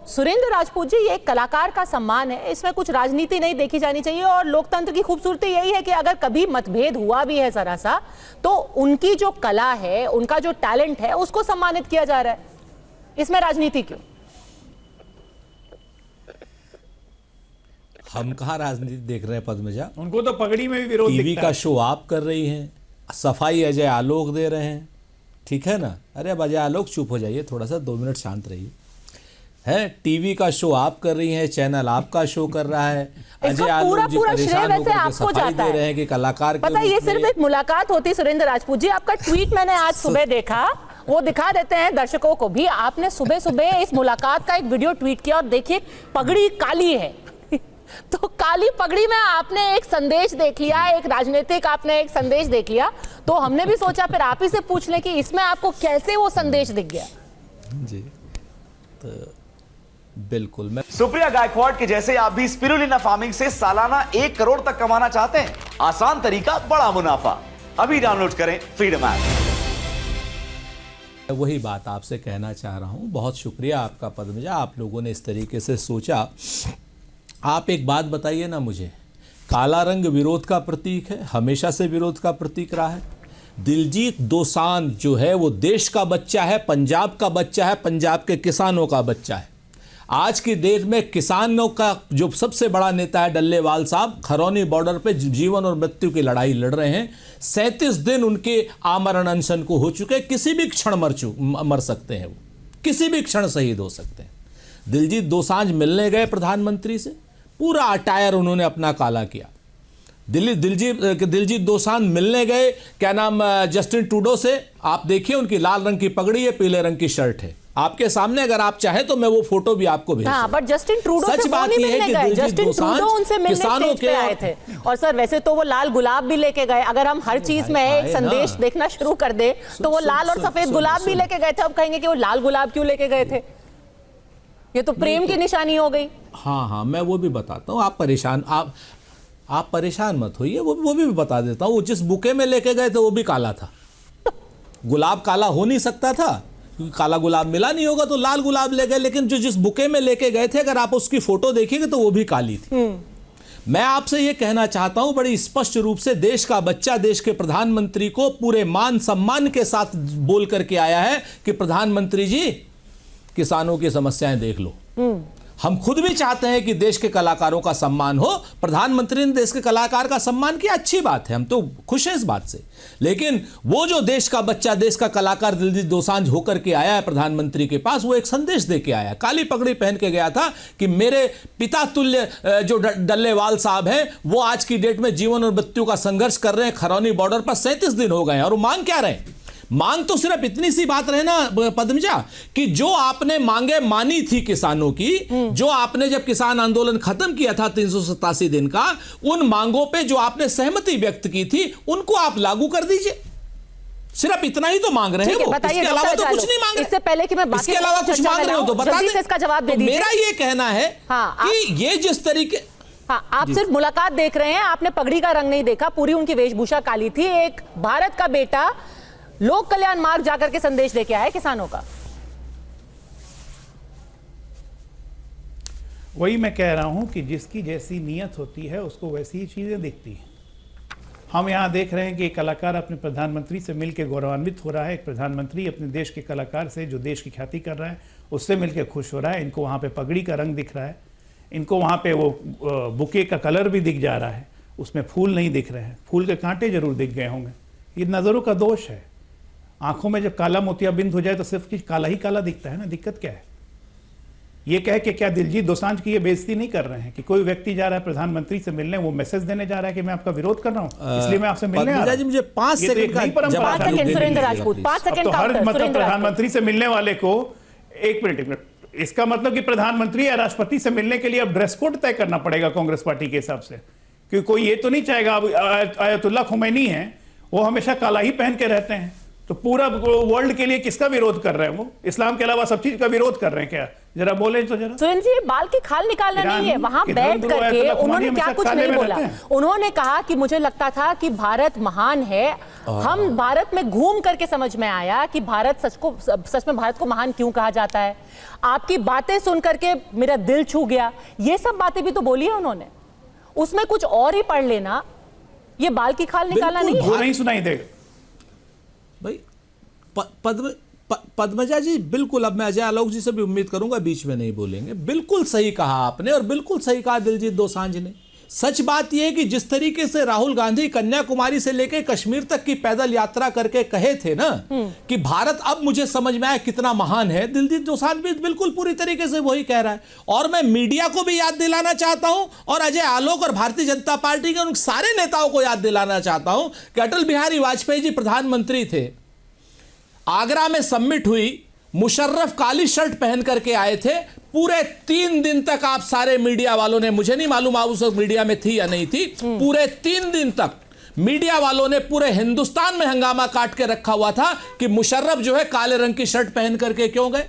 सुरेंद्र राजपूत जी, ये एक कलाकार का सम्मान है, इसमें कुछ राजनीति नहीं देखी जानी चाहिए। और लोकतंत्र की खूबसूरती यही है कि अगर कभी मतभेद हुआ भी है जरा सा, तो उनकी जो कला है, उनका जो टैलेंट है, उसको सम्मानित किया जा रहा है। इसमें राजनीति क्यों? हम कहाँ राजनीति देख रहे हैं पद्मजा? उनको तो पगड़ी में भी विरोध टीवी दिखता का है। शो आप कर रही हैं, सफाई अजय आलोक दे रहे हैं, ठीक है ना? अरे अब अजय आलोक चुप हो जाइए, थोड़ा सा 2 मिनट शांत रहिए। है, टीवी का शो आप कर रही हैं, चैनल आपका शो कर रहा है, अजय आलोक जी परेशान होकर के सफाई दे रहे हैं कि कलाकार पता है, ये सिर्फ एक मुलाकात होती। सुरेंद्र राजपूत जी, आपका ट्वीट मैंने आज सुबह देखा, वो दिखा देते हैं दर्शकों को भी। आपने सुबह सुबह इस मुलाकात का एक वीडियो ट्वीट किया और देखिए पगड़ी काली है तो काली पगड़ी में आपने एक संदेश देख लिया, एक राजनीतिक आपने एक संदेश देख लिया। तो हमने भी सोचा फिर आप ही से पूछ लें कि इसमें आपको कैसे वो संदेश दिख गया। जी, तो बिल्कुल मैं सुप्रिया गायकवाड़ के जैसे आप भी स्पिरुलिना फार्मिंग से सालाना 1 करोड़ तक कमाना चाहते हैं? आसान तरीका, बड़ा मुनाफा। अभी डाउनलोड करें फ्रीडम ऐप। वही बात आपसे कहना चाह रहा हूं। बहुत शुक्रिया आपका पद्मजा, आप लोगों ने इस तरीके से सोचा। आप एक बात बताइए ना मुझे, काला रंग विरोध का प्रतीक है, हमेशा से विरोध का प्रतीक रहा है। दिलजीत दोसांझ जो है वो देश का बच्चा है, पंजाब का बच्चा है, पंजाब के किसानों का बच्चा है। आज की डेट में किसानों का जो सबसे बड़ा नेता है डल्लेवाल साहब, खरौनी बॉर्डर पे जीवन और मृत्यु की लड़ाई लड़ रहे हैं। 37 दिन उनके आमरण अनशन को हो चुके, किसी भी क्षण मर सकते हैं, वो किसी भी क्षण शहीद हो सकते हैं। दिलजीत दोसांझ मिलने गए प्रधानमंत्री से, पूरा अटायर उन्होंने अपना काला किया। दिलजीत दोसांझ मिलने गए क्या नाम जस्टिन ट्रूडो से, आप देखिए उनकी लाल रंग की पगड़ी है, पीले रंग की शर्ट है आपके सामने। अगर आप चाहें तो मैं वो फोटो भी आपको भेज हाँ, बट जस्टिन ट्रूडो सच से बात नहीं यह है मिलने कि गए। जस्टिन ट्रूडो उनसे मिलने स्टेज पे आए थे। और सर वैसे तो वो लाल गुलाब भी लेके गए। अगर हम हर चीज में एक संदेश देखना शुरू कर दे तो वो लाल और सफेद गुलाब भी लेके गए थे। अब कहेंगे कि वो लाल गुलाब क्यों लेके गए थे? ये तो प्रेम की निशानी हो गई। हाँ, मैं वो भी बताता हूँ। आप परेशान मत होइए, वो भी बता देता हूँ। वो जिस बुके में लेके गए थे वो भी काला था। गुलाब काला हो नहीं सकता था, क्योंकि काला गुलाब मिला नहीं होगा, तो लाल गुलाब ले गए। लेकिन जो जिस बुके में लेके गए थे, अगर आप उसकी फोटो देखिएगा तो वो भी काली थी। मैं आपसे ये कहना चाहता हूं बड़ी स्पष्ट रूप से, देश का बच्चा देश के प्रधानमंत्री को पूरे मान सम्मान के साथ बोल करके आया है कि प्रधानमंत्री जी किसानों की समस्याएं देख लो। हम खुद भी चाहते हैं कि देश के कलाकारों का सम्मान हो। प्रधानमंत्री ने देश के कलाकार का सम्मान किया, अच्छी बात है, हम तो खुश हैं इस बात से। लेकिन वो जो देश का बच्चा, देश का कलाकार दिलजीत दोसांझ होकर के आया है प्रधानमंत्री के पास, वो एक संदेश दे के आया। काली पगड़ी पहन के गया था कि मेरे पिता तुल्य जो डल्लेवाल साहब हैं, वो आज की डेट में जीवन और मृत्यु का संघर्ष कर रहे हैं। खरौनी बॉर्डर पर 37 दिन हो गए हैं, और वो मांग क्या रहे हैं? मांग तो सिर्फ इतनी सी बात रहे ना पद्मजा, कि जो आपने मांगे मानी थी किसानों की, जो आपने जब किसान आंदोलन खत्म किया था 387 दिन का, उन मांगों पे जो आपने सहमति व्यक्त की थी, उनको आप लागू कर दीजिए। सिर्फ इतना ही तो मांग रहे हैं वो, इसके अलावा तो कुछ नहीं मांग रहे। इससे पहले कि मैं बाकी इसके अलावा कुछ मांग रहे हो तो बता दें। इसका जवाब दे दीजिए। मेरा ये कहना है कि ये जिस तरीके, हाँ, आप सिर्फ मुलाकात देख रहे हैं, आपने पगड़ी का रंग नहीं देखा। पूरी उनकी वेशभूषा काली थी। एक भारत का बेटा लोक कल्याण मार्ग जाकर के संदेश देके आया किसानों का। वही मैं कह रहा हूं कि जिसकी जैसी नीयत होती है उसको वैसी ही चीजें दिखती हैं। हम यहां देख रहे हैं कि एक कलाकार अपने प्रधानमंत्री से मिलकर गौरवान्वित हो रहा है। एक प्रधानमंत्री अपने देश के कलाकार से, जो देश की ख्याति कर रहा है, उससे मिलकर खुश हो रहा है। इनको वहां पे पगड़ी का रंग दिख रहा है, इनको वहां पे वो बुके का कलर भी दिख जा रहा है, उसमें फूल नहीं दिख रहे हैं। फूल के कांटे जरूर दिख गए होंगे। ये नजरों का दोष है। आंखों में जब काला मोतियाबिंद हो जाए तो सिर्फ काला ही काला दिखता है ना। दिक्कत क्या है? ये कह के क्या दिलजीत दोसांझ की ये बेइज्जती नहीं कर रहे हैं कि कोई व्यक्ति जा रहा है प्रधानमंत्री से मिलने, वो मैसेज देने जा रहा है कि मैं आपका विरोध कर रहा हूं, इसलिए मैं आपसे मिलने आ रहा हूं। मुझे 5 सेकंड का जवाब सुरेंद्र राजपूत, 5 सेकंड तो हर मतलब प्रधानमंत्री से मिलने वाले को एक मिनट, इसका मतलब कि प्रधानमंत्री या राष्ट्रपति से मिलने के लिए अब ड्रेस कोड तय करना पड़ेगा कांग्रेस पार्टी के हिसाब से, क्योंकि कोई ये तो नहीं चाहेगा। अब आयतुल्लाह खुमैनी है, वो हमेशा काला ही पहन के रहते हैं, तो पूरा वर्ल्ड के लिए किसका विरोध कर रहे हैं वो? इस्लाम के अलावा सब चीज का विरोध कर रहे हैं क्या? जरा बोले तो जरा। सुरेंद्र जी, बाल की खाल निकालना नहीं है, वहां बैठ करके उन्होंने क्या कुछ नहीं बोला। उन्होंने कहा कि मुझे लगता था कि भारत महान है, हम भारत में घूम करके समझ में आया कि भारत सच में भारत को महान क्यों कहा जाता है। आपकी बातें सुन करके मेरा दिल छू गया। ये सब बातें भी तो बोली है उन्होंने, उसमें कुछ और ही पढ़ लेना। ये बाल की खाल निकालना नहीं है। वो नहीं सुनाई देगा भाई। पद्मजा जी, बिल्कुल, अब मैं अजय आलोक जी से भी उम्मीद करूंगा बीच में नहीं बोलेंगे। बिल्कुल सही कहा आपने और बिल्कुल सही कहा दिलजीत दोसांझ ने। सच बात यह है कि जिस तरीके से राहुल गांधी कन्याकुमारी से लेकर कश्मीर तक की पैदल यात्रा करके कहे थे ना कि भारत अब मुझे समझ में आया कितना महान है, दिलजीत दोसांझ भी बिल्कुल पूरी तरीके से वही कह रहा है। और मैं मीडिया को भी याद दिलाना चाहता हूं और अजय आलोक और भारतीय जनता पार्टी के उन सारे नेताओं को याद दिलाना चाहता हूं कि अटल बिहारी वाजपेयी जी प्रधानमंत्री थे, आगरा में समिट हुई, मुशर्रफ काली शर्ट पहन करके आए थे। पूरे 3 दिन तक आप सारे मीडिया वालों ने, मुझे नहीं मालूम आप उस वक्त मीडिया में थी या नहीं थी, पूरे 3 दिन तक मीडिया वालों ने पूरे हिंदुस्तान में हंगामा काट के रखा हुआ था कि मुशर्रफ जो है काले रंग की शर्ट पहन करके क्यों गए।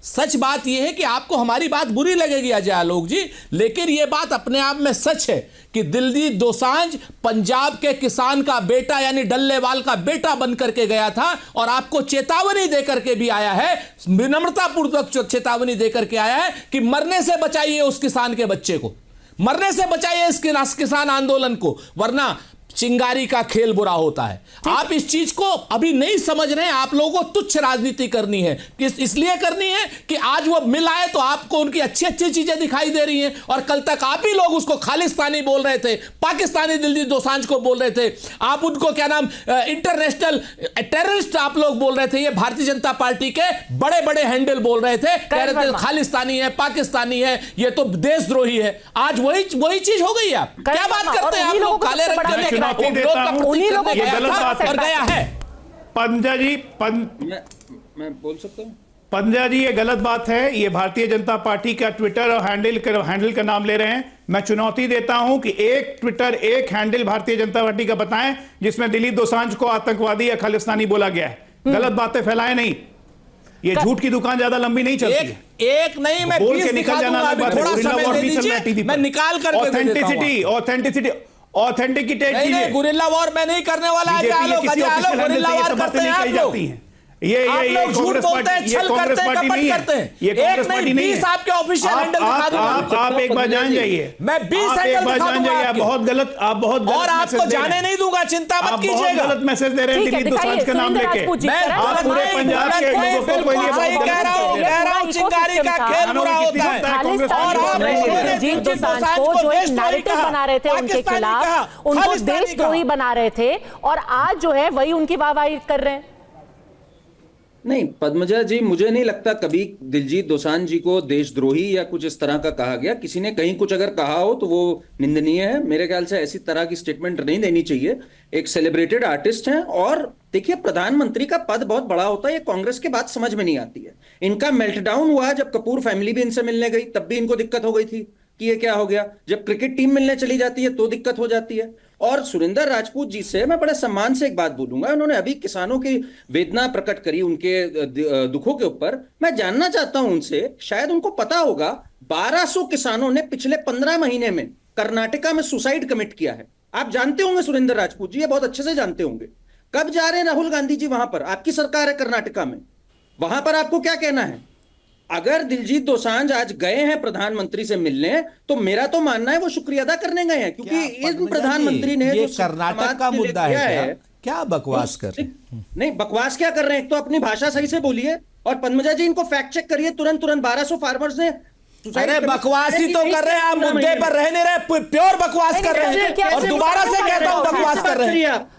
सच बात यह है कि आपको हमारी बात बुरी लगेगी अजय आलोक जी, लेकिन यह बात अपने आप में सच है कि दिलजीत दोसांझ पंजाब के किसान का बेटा यानी डल्लेवाल का बेटा बन करके गया था और आपको चेतावनी देकर के भी आया है, विनम्रतापूर्वक चेतावनी देकर के आया है कि मरने से बचाइए उस किसान के बच्चे को, मरने से बचाइए इस किसान आंदोलन को, वरना चिंगारी का खेल बुरा होता है। आप इस चीज को अभी नहीं समझ रहे हैं। आप लोगों को तुच्छ राजनीति करनी है, इसलिए करनी है कि आज वो मिल आए तो आपको उनकी अच्छी अच्छी चीजें दिखाई दे रही हैं और कल तक आप ही लोग उसको खालिस्तानी बोल रहे थे, पाकिस्तानी दिलजीत दोसांझ को बोल रहे थे, आप उनको क्या नाम इंटरनेशनल टेररिस्ट आप लोग बोल रहे थे। ये भारतीय जनता पार्टी के बड़े बड़े हैंडल बोल रहे थे, कह रहे थे खालिस्तानी है, पाकिस्तानी है, ये तो देशद्रोही है। आज वही चीज हो गई है। आप क्या बात करते हैं? आप लोग काले रंग के उन्हीं लोगों ये गलत बात कर गया है। पंजा जी मैं बोल सकता हूँ? पंजा जी, ये गलत बात है। ये भारतीय जनता पार्टी का ट्विटर और हैंडल का नाम ले रहे हैं। मैं चुनौती देता हूं कि एक ट्विटर, एक हैंडल भारतीय जनता पार्टी का बताएं जिसमें दिलीप दोसांझ को आतंकवादी या खालिस्तानी बोला गया है। गलत बातें फैलाएं नहीं। ये झूठ की दुकान ज्यादा लंबी नहीं चलती है। एक नहीं, मैं बोल के निकल जाना, थोड़ा समय दे दीजिए, मैं निकाल कर ऑथेंटिसिटी गुरिल्ला वॉर मैं नहीं करने वाला। गुरिल्ला वॉर करते हैं आप लोग। ये झूठ बोलते हैं, छल करते हैं, कपट करते हैं। ये कांग्रेस पार्टी नहीं है। 20 आपके ऑफिशियल हैंडल दिखा दूंगा। आप एक बार जान जाइए। मैं 20 हैंडल दिखा दूंगा। आप बहुत गलत और आपको जाने नहीं दूंगा, चिंता मत कीजिएगा। गलत मैसेज दे रहे हैं दिलीप दोसांझ का नाम लेके। मैं पूरे पंजाब के लोगों को सही कह रहा हूं, चिंगारी का खेल बुरा होता है। और आप दिलजीत दोसांझ को जो एक नैरेटिव बना रहे थे उनके खिलाफ, उनको देशद्रोही बना रहे थे और आज जो है वही उनकी वाहवाही कर रहे हैं। नहीं पद्मजा जी, मुझे नहीं लगता कभी दिलजीत दोसांझ जी को देशद्रोही या कुछ इस तरह का कहा गया। किसी ने कहीं कुछ अगर कहा हो तो वो निंदनीय है। मेरे ख्याल से ऐसी तरह की स्टेटमेंट नहीं देनी चाहिए। एक सेलिब्रेटेड आर्टिस्ट हैं और देखिए, प्रधानमंत्री का पद बहुत बड़ा होता है। ये कांग्रेस के बात समझ में नहीं आती है। इनका मेल्टडाउन हुआ जब कपूर फैमिली भी इनसे मिलने गई, तब भी इनको दिक्कत हो गई थी कि ये क्या हो गया। जब क्रिकेट टीम मिलने चली जाती है तो दिक्कत हो जाती है। और सुरेंद्र राजपूत जी से मैं बड़े सम्मान से एक बात बोलूंगा। उन्होंने अभी किसानों की वेदना प्रकट करी, उनके दुखों के ऊपर। मैं जानना चाहता हूं उनसे, शायद उनको पता होगा, 1200 किसानों ने पिछले 15 महीने में कर्नाटका में सुसाइड कमिट किया है। आप जानते होंगे सुरेंद्र राजपूत जी, ये बहुत अच्छे से जानते होंगे। कब जा रहे हैं राहुल गांधी जी वहां पर? आपकी सरकार है कर्नाटका में, वहां पर आपको क्या कहना है? अगर दिलजीत दोसांझ आज गए हैं प्रधानमंत्री से मिलने, तो मेरा तो मानना है वो शुक्रिया अदा करने गए हैं, क्योंकि इन प्रधानमंत्री ने ये जो कर्नाटक का मुद्दा है। क्या बकवास कर रहे हैं? नहीं, बकवास क्या कर रहे हैं? एक तो अपनी भाषा सही से बोलिए, और पद्मजा जी इनको फैक्ट चेक करिए तुरंत 1200 फार्मर्स ने। अरे बकवास ही तो कर रहे हैं आप, मुद्दे पर रह नहीं रहे, प्योर बकवास कर रहे हैं। और दोबारा से कहता हूं बकवास कर रहे हैं।